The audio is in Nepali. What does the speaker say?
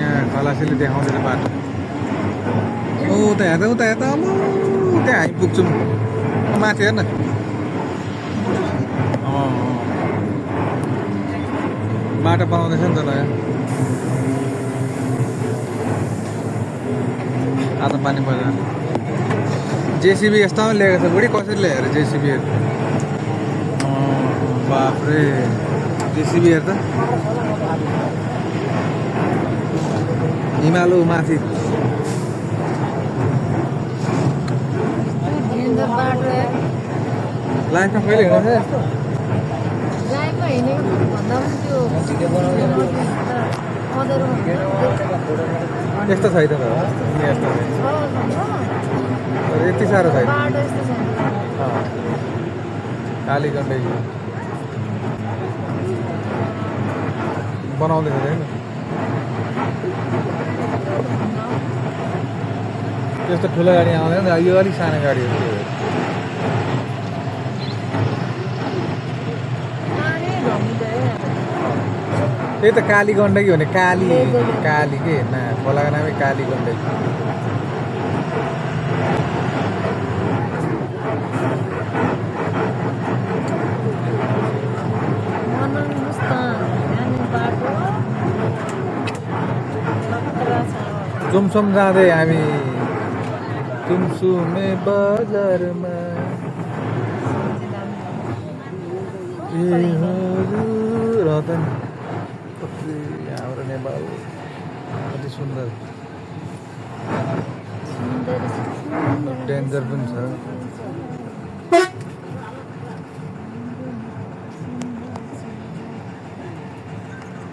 यहाँ खलासीले देखाउँदैछ बाटो उता हेर्दा उता हेर्दा त्यहाँ आइपुग्छौँ माथि हेर्न बाटो बनाउँदैछ नि त नयाँ आज पानी बजार जेसीबी यस्तोमा ल्याएको छ बुढी कसरी ल्याएर जेसीबीहरू बाफ्रे जेसीबी हेर त हिमालु माथि लाइफमा कहिले हिँड्छ यस्तो यस्तो छैन त यस्तो तर यति साह्रो छैन कालीगण्डकी बनाउँदैछ होइन त्यस्तो ठुलो गाडी आउँदैन यो अलिक सानो गाडी हो त्यही त कालीगण्डकी हो नि काली काली के ना खोलाको नामै कालीगण्डकी चुमसुम जाँदै हामी चुमसुमे बजारमा रतन हाम्रो नेपाल कति सुन्दर डेन्जर पनि छ